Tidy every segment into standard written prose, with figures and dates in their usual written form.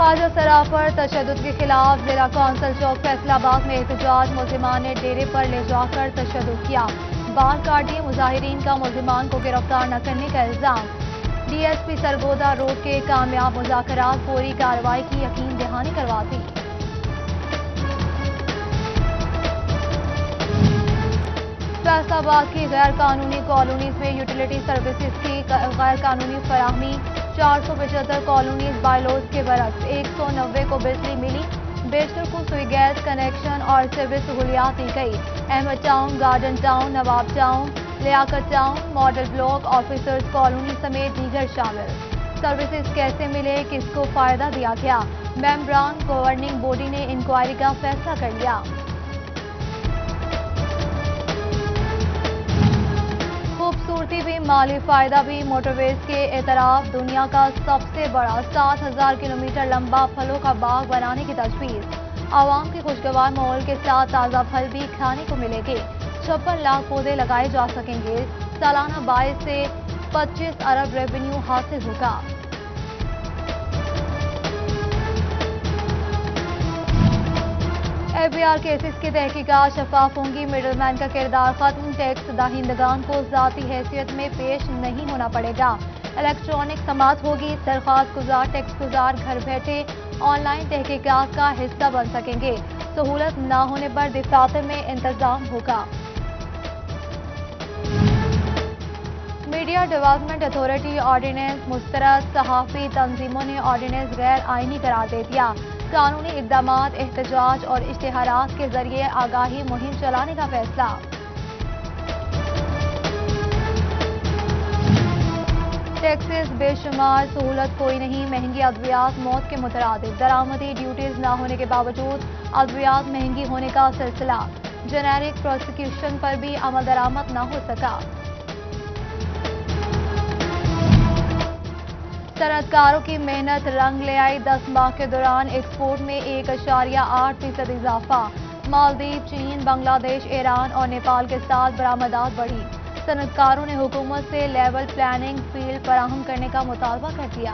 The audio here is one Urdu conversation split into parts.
خواجہ سرا پر تشدد کے خلاف ضلع کونسل چوک فیصل آباد میں احتجاج، ملزمان نے ڈیرے پر لے جا کر تشدد کیا، بال کاٹ دیے، مظاہرین کا ملزمان کو گرفتار نہ کرنے کا الزام۔ D S P Sargodha road کے کامیاب مذاکرات فوری کارروائی کی یقین دہانی کرواتی۔ فیصل آباد کی غیر قانونی کالونیز میں یوٹیلیٹی سروسز کی غیر قانونی فراہمی، 475 کالونیز بائیلوز کے برعکس 190 کو بجلی ملی، بیشتر کو سوئی گیس کنیکشن اور سول سہولیات دی گئی۔ Ahmad town, garden town, Nawab town, Liaquat town, model block, officers colony سمیت دیگر شامل۔ سروسز کیسے ملے، کس کو فائدہ دیا گیا، ممبران گورننگ باڈی نے انکوائری کا فیصلہ کر لیا۔ خوبصورتی بھی، مالی فائدہ بھی، موٹر ویز کے اعتراف، دنیا کا سب سے بڑا 7,000 کلومیٹر لمبا پھلوں کا باغ بنانے کی تجویز۔ عوام کے خوشگوار ماحول کے ساتھ تازہ پھل بھی کھانے کو ملے گے۔ 56 لاکھ پودے لگائے جا سکیں گے، سالانہ 22 سے 25 ارب ریونیو حاصل ہوگا۔ ایف بی آر کیسز کی تحقیقات شفاف ہوں گی، مڈل مین کا کردار ختم، ٹیکس دہندگان کو ذاتی حیثیت میں پیش نہیں ہونا پڑے گا، الیکٹرانک سماعت ہوگی، درخواست گزار ٹیکس گزار گھر بیٹھے آن لائن تحقیقات کا حصہ بن سکیں گے، سہولت نہ ہونے پر دفاتر میں انتظام ہوگا۔ میڈیا ڈیولپمنٹ اتھارٹی آرڈیننس مسترد، صحافی تنظیموں نے آرڈیننس غیر آئینی قرار دے دیا، قانونی اقدامات، احتجاج اور اشتہارات کے ذریعے آگاہی مہم چلانے کا فیصلہ۔ ٹیکسز بے شمار، سہولت کوئی نہیں، مہنگی ادویات موت کے مترادف، درآمدی ڈیوٹیز نہ ہونے کے باوجود ادویات مہنگی ہونے کا سلسلہ، جنیرک پروسیکیوشن پر بھی عمل درآمد نہ ہو سکا۔ صنعت کاروں کی محنت رنگ لے آئی، 10 ماہ کے دوران ایکسپورٹ میں 1.8% اضافہ، مالدیپ، چین، بنگلہ دیش، ایران اور نیپال کے ساتھ برآمدات بڑھی، صنعت کاروں نے حکومت سے لیول پلاننگ فیلڈ فراہم کرنے کا مطالبہ کر دیا۔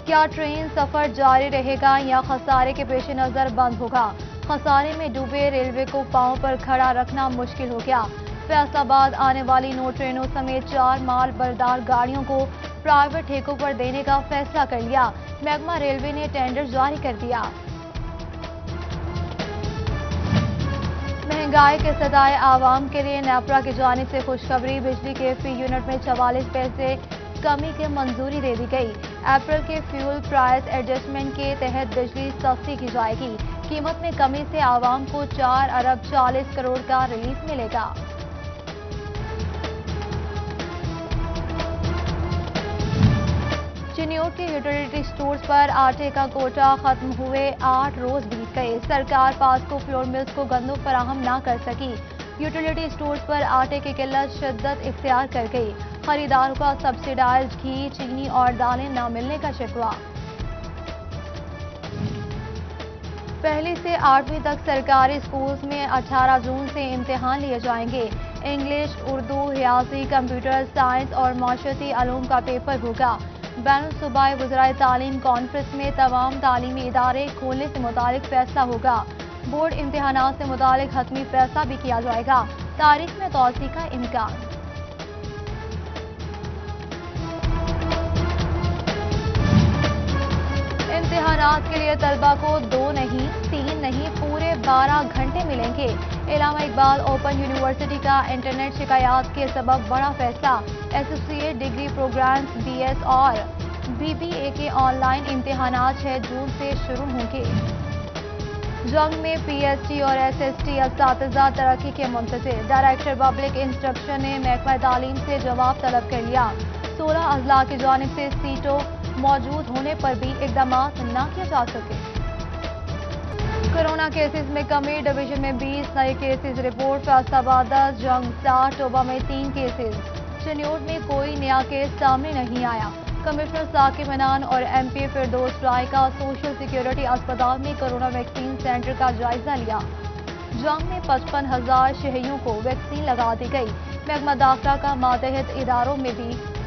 کیا ٹرین سفر جاری رہے گا یا خسارے کے پیش نظر بند ہوگا؟ خسارے میں ڈوبے ریلوے کو پاؤں پر کھڑا رکھنا مشکل ہو گیا، فیصل آباد آنے والی 9 ٹرینوں سمیت 4 مال بردار گاڑیوں کو پرائیویٹ ٹھیکوں پر دینے کا فیصلہ کر لیا، محکمہ ریلوے نے ٹینڈر جاری کر دیا۔ مہنگائی کے صدائے عوام کے لیے نیپرا کی جانب سے خوشخبری، بجلی کے فی یونٹ میں 44 پیسے کمی کی منظوری دے دی گئی، اپریل کے فیول پرائس ایڈجسٹمنٹ کے تحت بجلی سستی کی جائے گی، قیمت میں کمی سے عوام کو 4 ارب 40 کروڑ کا ریلیف ملے گا۔ چنیوٹ کے یوٹیلیٹی سٹورز پر آٹے کا کوٹا ختم ہوئے 8 روز بیت گئے، سرکار پاسکو فلور ملز کو گندم فراہم نہ کر سکی، یوٹیلیٹی سٹورز پر آٹے کی قلت شدت اختیار کر گئی، خریداروں کا سبسڈائزڈ گھی، چینی اور دالیں نہ ملنے کا شکوہ۔ پہلی سے 8ویں تک سرکاری سکولز میں 18 جون سے امتحان لیے جائیں گے، انگلش، اردو، ریاضی، کمپیوٹر سائنس اور معاشرتی علوم کا پیپر ہوگا۔ بین الصوبائی وزرائے تعلیم کانفرنس میں تمام تعلیمی ادارے کھولنے سے متعلق فیصلہ ہوگا، بورڈ امتحانات سے متعلق حتمی فیصلہ بھی کیا جائے گا، تاریخ میں توسیع کا امکان۔ امتحانات کے لیے طلبہ کو 2 نہیں 3 نہیں پورے 12 گھنٹے ملیں گے، علامہ اقبال اوپن یونیورسٹی کا انٹرنیٹ شکایات کے سبب بڑا فیصلہ، associate degree programs B S اور بی بی اے کے آن لائن امتحانات 6 جون سے شروع ہوں گے۔ جنگ میں پی ایس ٹی اور ایس ایس ٹی اساتذہ ترقی کے منتظر، ڈائریکٹر پبلک انسٹرکشن نے محکمہ تعلیم سے جواب طلب کر لیا، 16 اضلاع کی جانب سے سیٹوں موجود ہونے پر بھی اقدامات نہ کیے جا سکے۔ کورونا کیسز میں کمی، ڈویژن میں 20 نئے کیسز رپورٹ، فیصل آباد 10، جنگ 7، ٹوبہ میں 3 کیسز، چنیوٹ میں کوئی نیا کیس سامنے نہیں آیا، کمشنر ثاقب منان اور ایم پی فردوس رائے کا سوشل سیکیورٹی اسپتال میں کورونا ویکسین سینٹر کا جائزہ لیا، جنگ میں 55,000 شہریوں کو ویکسین لگا دی گئی، محکمہ داخلہ کا ماتحت اداروں میں بھی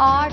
8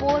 4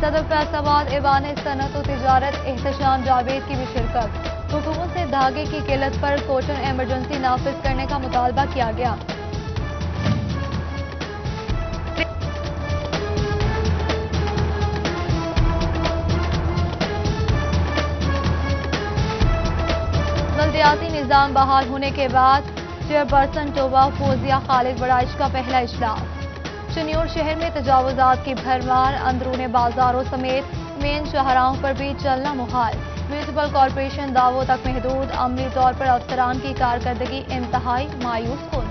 صدر فیصل آباد ایوان صنعت و تجارت احتشام جاوید کی بھی شرکت۔ حکومت سے دھاگے کی قلت پر کوٹن ایمرجنسی نافذ کرنے کا مطالبہ کیا گیا۔ بلدیاتی نظام بحال ہونے کے بعد چیئرپرسن ٹوبہ فوزیہ خالد وڑائچ کا پہلا اجلاس۔ شنیور شہر میں تجاوزات کی بھرمار، اندرون بازاروں سمیت مین شاہراہوں پر بھی چلنا محال۔ میونسپل کارپوریشن دعووں تک محدود، عملی طور پر افسران کی کارکردگی انتہائی مایوس کن۔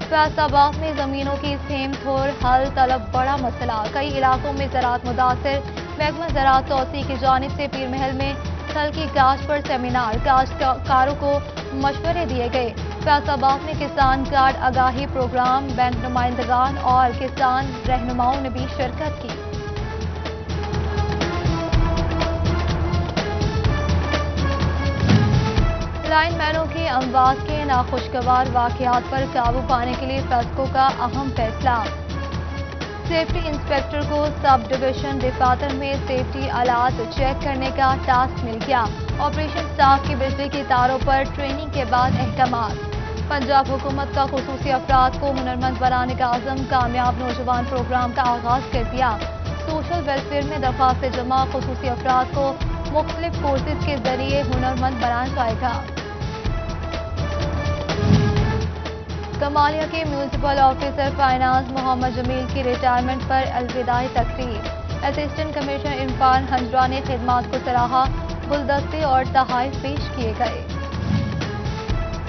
فیصل آباد میں زمینوں کی سیم تھور حل طلب بڑا مسئلہ، کئی علاقوں میں زراعت متاثر۔ محکمہ زراعت توسیع کی جانب سے پیر محل میں پھل کی کاشت پر سیمینار، کاشتکاروں کو مشورے دیے گئے۔ فیصل آباد میں کسان کارڈ آگاہی پروگرام، بینک نمائندگان اور کسان رہنماؤں نے بھی شرکت کی۔ لائن مینوں کی اموات کے ناخوشگوار واقعات پر قابو پانے کے لیے فیسکو کا اہم فیصلہ۔ سیفٹی انسپیکٹر کو سب ڈویژن دفاتر میں سیفٹی آلات چیک کرنے کا ٹاسک مل گیا۔ آپریشن سٹاف کی بجلی کی تاروں پر ٹریننگ کے بعد احکامات۔ پنجاب حکومت کا خصوصی افراد کو ہنرمند بنانے کا عزم، کامیاب نوجوان پروگرام کا آغاز کر دیا۔ سوشل ویلفیئر میں درخواستیں جمع، خصوصی افراد کو مختلف کورسز کے ذریعے ہنرمند بنایا جائے گا۔ کمالیہ کے میونسپل آفیسر فائنانس محمد جمیل کی ریٹائرمنٹ پر الوداعی تقریب۔ اسسٹنٹ کمشنر عرفان ہنجرا نے خدمات کو سراہا، گلدستے اور تحائف پیش کیے گئے۔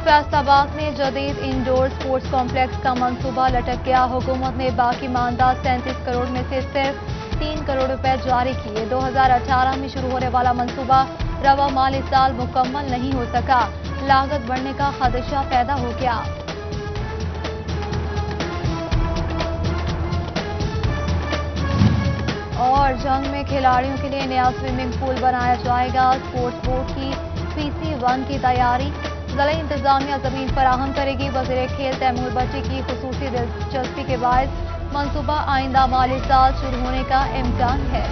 فیصل آباد میں جدید انڈور سپورٹس کمپلیکس کا منصوبہ لٹک گیا۔ حکومت نے باقی ماندہ 37 کروڑ میں سے صرف 3 کروڑ روپے جاری کیے۔ 2018 میں شروع ہونے والا منصوبہ رواں مالی سال مکمل نہیں ہو سکا، لاگت بڑھنے کا خدشہ پیدا ہو گیا۔ اور جنگ میں کھلاڑیوں کے لیے نیا سوئمنگ پول بنایا جائے گا۔ اسپورٹس بورڈ کی PC1 کی تیاری، ضلع انتظامیہ زمین فراہم کرے گی۔ وزیر کھیل تیمور بٹی کی خصوصی دلچسپی کے باعث منصوبہ آئندہ مالی سال شروع ہونے کا امکان ہے۔